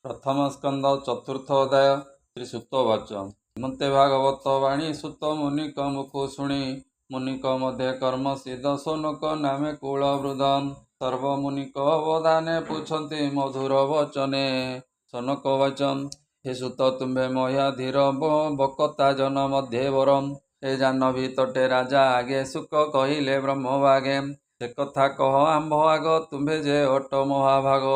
प्रथम स्कंद चतुर्थ अध्याय श्री सुतवाच श्रीमते भागवत वाणी सुत मुनिक मुखु शुणी मुनिक मध्य कर्म सिद्ध सोनक नामे कुल वृदन सर्व मुनिक अवदाने पूछन्ति मधुर वचने सोनक वचन हे सुत तुम्भे मह्या धीर बकता जन मध्य वरम हे जानवी तटे राजा आगे सुख कहिले ब्रह्म भागे से कथा कह आम्भ आग तुम्भे जे अट महाभाग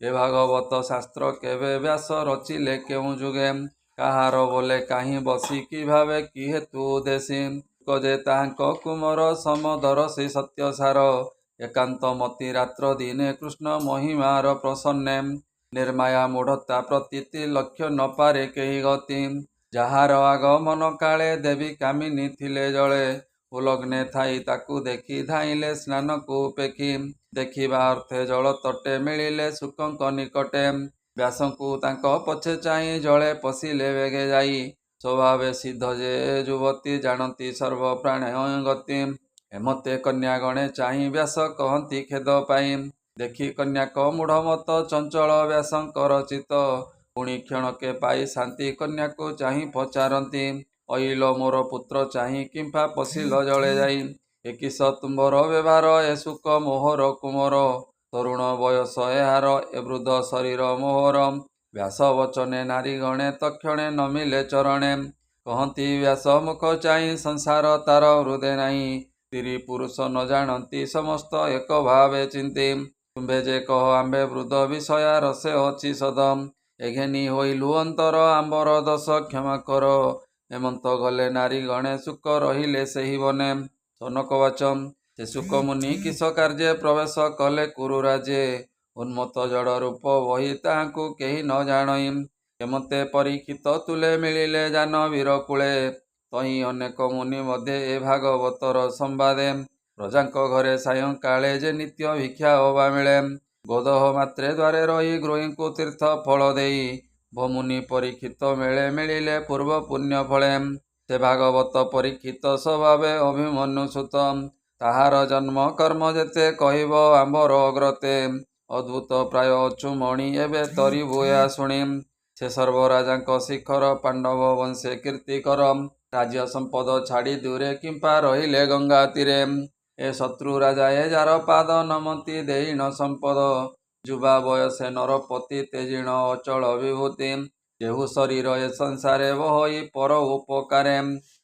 ए भागवत शास्त्र केवे व्यास रचिले केउ जुगे काहार बोले काहीं बसी कि भावे कि हेतु देशी जे ताहांक कुमर समदर से सत्य सार एकांत मति रात्र दिने कृष्ण महिमार प्रसन्ने निर्माया मूढ़ता प्रतीति लक्ष्य न पारे केही गति ଯାହାର ଆଗମନ କାଳେ ଦେବୀ କାମିନୀ ଥିଲେ ଜଳେ ଉଲଗ୍ନେ ଥାଇ ତାକୁ ଦେଖି ଧାଇଁଲେ ସ୍ନାନକୁ ପେଖି ଦେଖିବା ଅର୍ଥେ ଜଳ ତଟେ ମିଳିଲେ ଶୁକଙ୍କ ନିକଟେ ବ୍ୟାସଙ୍କୁ ତାଙ୍କ ପଛେ ଚାହିଁ ଜଳେ ପଶିଲେ ବେଗେ ଯାଇ ସ୍ୱଭାବେ ସିଦ୍ଧ ଯେ ଯୁବତୀ ଜାଣନ୍ତି ସର୍ବ ପ୍ରାଣ ଗତି ଏମତେ କନ୍ୟାଗଣେ ଚାହିଁ ବ୍ୟାସ କହନ୍ତି ଖେଦ ପାଇ ଦେଖି କନ୍ୟାକ ମୂଢ଼ ମତ ଚଞ୍ଚଳ ବ୍ୟାସଙ୍କର ଚିତ ପୁଣି କ୍ଷଣକେ ପାଇ ଶାନ୍ତି କନ୍ୟାକୁ ଚାହିଁ ପଚାରନ୍ତି ଅଇଲ ମୋର ପୁତ୍ର ଚାହିଁ କିମ୍ପା ପଶିଲ ଜଳେ ଯାଇ ଏକିସ ତୁମ୍ଭର ବ୍ୟବହାର ଏ ସୁକ ମୋହର କୁମର ତରୁଣ ବୟସ ଏହାର ଏ ବୃଦ୍ଧ ଶରୀର ମୋହର ବ୍ୟାସ ବଚନେ ନାରୀ ଗଣେ ତକ୍ଷଣେ ନମିଲେ ଚରଣେ କହନ୍ତି ବ୍ୟାସ ମୁଖ ଚାହିଁ ସଂସାର ତାର ହୃଦେ ନାହିଁ ସ୍ତ୍ରୀ ପୁରୁଷ ନ ଜାଣନ୍ତି ସମସ୍ତ ଏକ ଭାବେ ଚିନ୍ତି ତୁମ୍ଭେ ଯେ କହ ଆମ୍ଭେ ବୃଦ୍ଧ ବିଷୟା ରସେ ଅଛି ସଦମ ଏଘେନି ହୋଇଲୁ ଅନ୍ତର ଆମ୍ବର ଦଶ କ୍ଷମା କର ଏମନ୍ତ ଗଲେ ନାରୀ ଗଣେ ସୁକ ରହିଲେ ସେହି ବନେ ସନକ ବାଚନ ସେ ସୁକ ମୁନି କିସ କାର୍ଯ୍ୟ ପ୍ରବେଶ କଲେ କୁରୁ ରାଜେ ଉନ୍ମତ୍ତ ଜଡ଼ ରୂପ ବହି ତାହାଙ୍କୁ କେହି ନ ଜାଣଇ କେମତେ ପରୀକ୍ଷିତ ତୁଲେ ମିଳିଲେ ଜାନ ବୀର କୂଳେ ତହିଁ ଅନେକ ମୁନି ମଧ୍ୟ ଏ ଭାଗବତର ସମ୍ବାଦେ ପ୍ରଜାଙ୍କ ଘରେ ସାୟଂକାଳେ ଯେ ନିତ୍ୟ ଭିକ୍ଷା ହବା ମିଳେ ଗୋଦହ ମାତ୍ରେ ଦ୍ୱାରେ ରହି ଗୃହୀଙ୍କୁ ତୀର୍ଥ ଫଳ ଦେଇ ଭମୁନି ପରୀକ୍ଷିତ ମେଳେ ମିଳିଲେ ପୂର୍ବ ପୁଣ୍ୟ ଫଳେ ସେ ଭାଗବତ ପରୀକ୍ଷିତ ସ୍ୱଭାବେ ଅଭିମନ୍ୟୁ ସୁତ ତାହାର ଜନ୍ମ କର୍ମ ଯେତେ କହିବ ଆମ୍ଭର ଅଗ୍ରତେ ଅଦ୍ଭୁତ ପ୍ରାୟ ଅଚୁମଣି ଏବେ ତରିବୁ ଏହା ଶୁଣି ସେ ସର୍ବରାଜାଙ୍କ ଶିଖର ପାଣ୍ଡବ ବଂଶେ କୀର୍ତ୍ତି କର ରାଜ୍ୟ ସମ୍ପଦ ଛାଡ଼ି ଦୂରେ କିମ୍ପା ରହିଲେ ଗଙ୍ଗା ତୀରେ ଏ ଶତ୍ରୁ ରାଜା ଏ ଯାର ପାଦ ନମନ୍ତି ଦେଇଣ ସମ୍ପଦ ଯୁବା ବୟସେ ନରପତି ତେଜିଣ ଅଚଳ ବିଭୂତି ଯେହୁ ଶରୀର ଏ ସଂସାରେ ବହଇ ପର ଉପକାରେ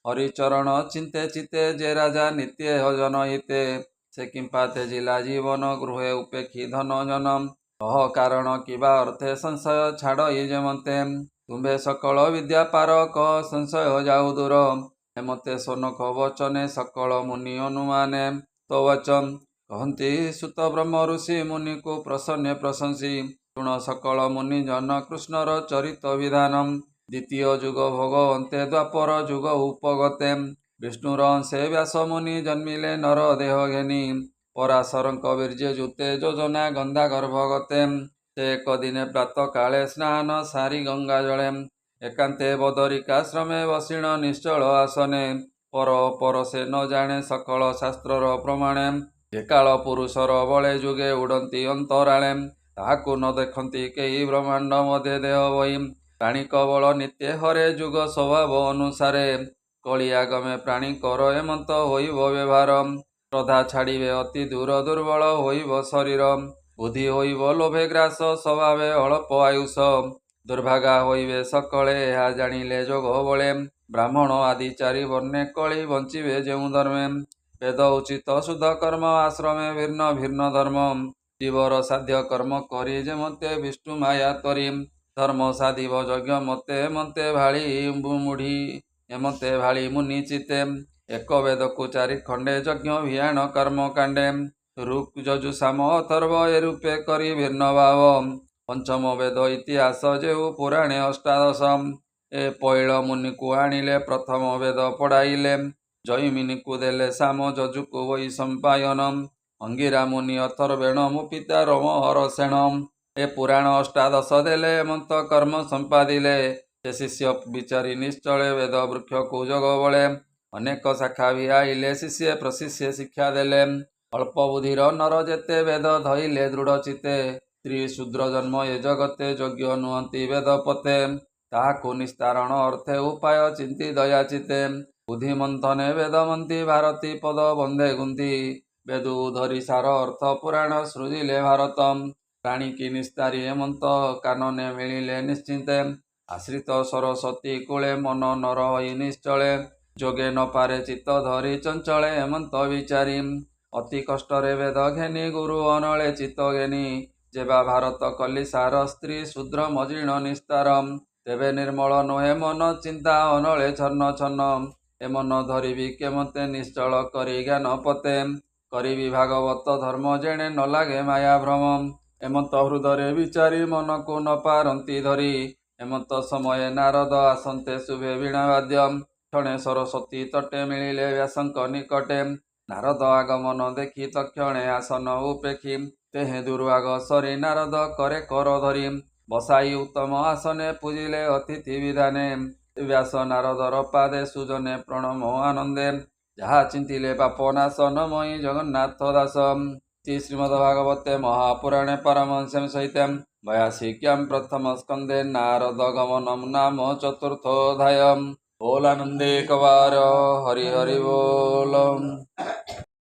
ହରିଚରଣ ଚିନ୍ତେ ଚିତେ ଯେ ରାଜା ନିତ୍ୟ ହଜନ ହିତେ ସେ କିମ୍ପା ତେଜିଲା ଜୀବନ ଗୃହେ ଉପେକ୍ଷୀ ଧନ ଜନ କହ କାରଣ କିବା ଅର୍ଥେ ସଂଶୟ ଛାଡ଼ ଇ ଯେମତେ ତୁମ୍ଭେ ସକଳ ବିଦ୍ୟା ପାର କହ ସଂଶୟ ଯାଉ ଦୂର ଏମତେ ସୋନକ ବଚନେ ସକଳ ମୁନି ଅନୁମାନେ ତ ବଚନ କହନ୍ତି ସୁତ ବ୍ରହ୍ମ ଋଷି ମୁନିକୁ ପ୍ରସନ୍ନେ ପ୍ରଶଂସି ଶୁଣ ସକଳ ମୁନି ଜନ କୃଷ୍ଣର ଚରିତ ବିଧାନ ଦ୍ୱିତୀୟ ଯୁଗ ଭୋଗ ଅନ୍ତେ ଦ୍ୱାପର ଯୁଗ ଉପଗତେ ବିଷ୍ଣୁର ଅଂଶେ ବ୍ୟାସ ମୁନି ଜନ୍ମିଲେ ନର ଦେହ ଘେନି ପରାଶରଙ୍କ ବୀର୍ଯ୍ୟ ଯୁତେ ଯୋଜନା ଗନ୍ଧା ଗର୍ଭଗତେ ସେ ଏକ ଦିନେ ପ୍ରାତ କାଳେ ସ୍ନାନ ସାରି ଗଙ୍ଗା ଜଳେ ଏକାନ୍ତେ ବଦରିକାଶ୍ରମେ ବସିଣ ନିଶ୍ଚଳ ଆସନେ ପର ଅପର ସେ ନ ଜାଣେ ସକଳ ଶାସ୍ତ୍ରର ପ୍ରମାଣେ ଯେ କାଳ ପୁରୁଷର ବଳେ ଯୁଗେ ଉଡ଼ନ୍ତି ଅନ୍ତରାଳେ ତାହାକୁ ନ ଦେଖନ୍ତି କେହି ବ୍ରହ୍ମାଣ୍ଡ ମଧ୍ୟରେ ଦେହ ବହି ପ୍ରାଣିକ ବଳ ନିତ୍ୟ ହରେ ଯୁଗ ସ୍ୱଭାବ ଅନୁସାରେ କଳି ଆଗମେ ପ୍ରାଣୀଙ୍କର ଏମନ୍ତ ହୋଇବ ବ୍ୟବହାର ଶ୍ରଦ୍ଧା ଛାଡ଼ିବେ ଅତି ଦୂର ଦୁର୍ବଳ ହୋଇବ ଶରୀର ବୁଦ୍ଧି ହୋଇବ ଲୋଭେ ଗ୍ରାସ ସ୍ୱଭାବେ ଅଳ୍ପ ଆୟୁଷ ଦୁର୍ଭାଗା ହୋଇବେ ସକଳେ ଏହା ଜାଣିଲେ ଯୋଗ ବଳେ ବ୍ରାହ୍ମଣ ଆଦି ଚାରି ବର୍ଣ୍ଣେ କଳି ବଞ୍ଚିବେ ଯେଉଁ ଧର୍ମେ ବେଦ ଉଚିତ ଶୁଦ୍ଧ କର୍ମ ଆଶ୍ରମେ ଭିନ୍ନ ଭିନ୍ନ ଧର୍ମ ଜୀବର ସାଧ୍ୟ କର୍ମ କରି ଯେମତେ ବିଷ୍ଣୁ ମାୟା ତରି ଧର୍ମ ସାଧିବ ଯଜ୍ଞ ମତେ ଏମତେ ଭାଳି ମୁଢ଼ି ଏମତେ ଭାଳି ମୁନି ଚିତେ ଏକ ବେଦକୁ ଚାରି ଖଣ୍ଡେ ଯଜ୍ଞ ଭିଆଣ କର୍ମ କାଣ୍ଡେ ଋକ୍ ଯଜୁ ସାମ ଅଥର୍ବ ଏ ରୂପେ କରି ଭିନ୍ନ ଭାବ ପଞ୍ଚମ ବେଦ ଇତିହାସ ଯେହୁ ପୁରାଣେ ଅଷ୍ଟାଦଶ ଏ ପୈଳ ମୁନିକୁ ଆଣିଲେ ପ୍ରଥମ ବେଦ ପଢ଼ାଇଲେ ଜୈମିନୀକୁ ଦେଲେ ସାମ ଯଜୁକୁ ବୈଶମ୍ପାୟନ ଅଙ୍ଗିରା ମୁନି ଅଥର୍ବେଣ ମୋ ପିତା ରୋମହର ସେଣ ଏ ପୁରାଣ ଅଷ୍ଟାଦଶ ଦେଲେ ଏମନ୍ତ କର୍ମ ସମ୍ପାଦିଲେ ସେ ଶିଷ୍ୟ ବିଚାରି ନିଶ୍ଚଳେ ବେଦ ବୃକ୍ଷକୁ ଯୋଗ ବଳେ ଅନେକ ଶାଖା ଭିଆଇଲେ ଶିଷ୍ୟ ପ୍ରଶିଷ୍ୟ ଶିକ୍ଷା ଦେଲେ ଅଳ୍ପ ବୁଦ୍ଧିର ନର ଯେତେ ବେଦ ଧଇଲେ ଦୃଢ଼ ଚିତେ ସ୍ତ୍ରୀ ଶୂଦ୍ର ଜନ୍ମ ଏ ଜଗତେ ଯୋଗ୍ୟ ନୁହନ୍ତି ବେଦପତେ। ତାହାକୁ ନିସ୍ତାରଣ ଅର୍ଥେ ଉପାୟ ଚିନ୍ତି ଦୟାଚିତେ। ବୁଦ୍ଧି ମନ୍ଥନେ ବେଦମନ୍ତୀ ଭାରତୀ ପଦ ବନ୍ଧେ ଗୁନ୍ଥି। ବେଦୁ ଧରି ସାର ଅର୍ଥ ପୁରାଣ ସୃଜିଲେ ଭାରତମ୍। ପ୍ରାଣିକି ନିସ୍ତାରୀ ହେମନ୍ତ କାନନେ ମିଳିଲେ ନିଶ୍ଚିନ୍ତେ। ଆଶ୍ରିତ ସରସ୍ୱତୀ କୂଳେ ମନ ନର ହୋଇ ନିଶ୍ଚଳେ। ଯୋଗେ ନ ପାରେ ଚିତ୍ତ ଧରି ଚଞ୍ଚଳେ ହେମନ୍ତ ବିଚାରୀ। ଅତି କଷ୍ଟରେ ବେଦ ଘେନି ଗୁରୁ ଅନଳେ ଚିତ୍ତ ଘେନି। ଯେବା ଭାରତ କଲି ସାର ସ୍ତ୍ରୀ ଶୂଦ୍ର ମଜୀର୍ଣ୍ଣ ନିସ୍ତାରମ୍। ତେବେ ନିର୍ମଳ ନୁହେଁ ମନ ଚିନ୍ତା ଅନଳେ ଛନ୍ନ ଛନ୍ନ। ଏ ମନ ଧରିବି କେମତେ ନିଶ୍ଚଳ କରି ଜ୍ଞାନ ପତେ। କରିବି ଭାଗବତ ଧର୍ମ ଯେଣେ ନ ଲାଗେ ମାୟା ଭ୍ରମ। ଏମନ୍ତ ହୃଦରେ ବିଚାରି ମନକୁ ନ ପାରନ୍ତି ଧରି। ଏମନ୍ତ ସମୟେ ନାରଦ ଆସନ୍ତେ ଶୁଭେ ବୀଣା ବାଦ୍ୟମ୍। କ୍ଷଣେ ସରସ୍ୱତୀ ତଟେ ମିଳିଲେ ବ୍ୟାସଙ୍କ ନିକଟେ। ନାରଦ ଆଗମନ ଦେଖି ତକ୍ଷଣେ ଆସନ ଉପେକ୍ଷି। ତେହେ ଦୁର୍ବାଗ ସରି ନାରଦ କରେ କର ଧରି। ବସାଇ ଉତ୍ତମ ଆସନେ ପୂଜିଲେ ଅତିଥି ବିଧାନେ। ବ୍ୟାସ ନାରଦର ପାଦେ ସୁଜନେ ପ୍ରଣମ ଆନନ୍ଦେ। ଯାହା ଚିନ୍ତିଲେ ପାପ ନାଶନମୟୀ ଜଗନ୍ନାଥ ଦାସ। ଶ୍ରୀମଦ୍ଭାଗବତେ ମହାପୁରାଣେ ପାରମହଂସ୍ୟାं ସହିତାं ବୟାସିକ୍ୟାं ପ୍ରଥମ ସ୍କନ୍ଧେ ନାରଦ ଗମନମ୍ ନାମ ଚତୁର୍ଥୋऽଧ୍ୟାୟः। बोल आनंदे कवार हरि हरि बोल।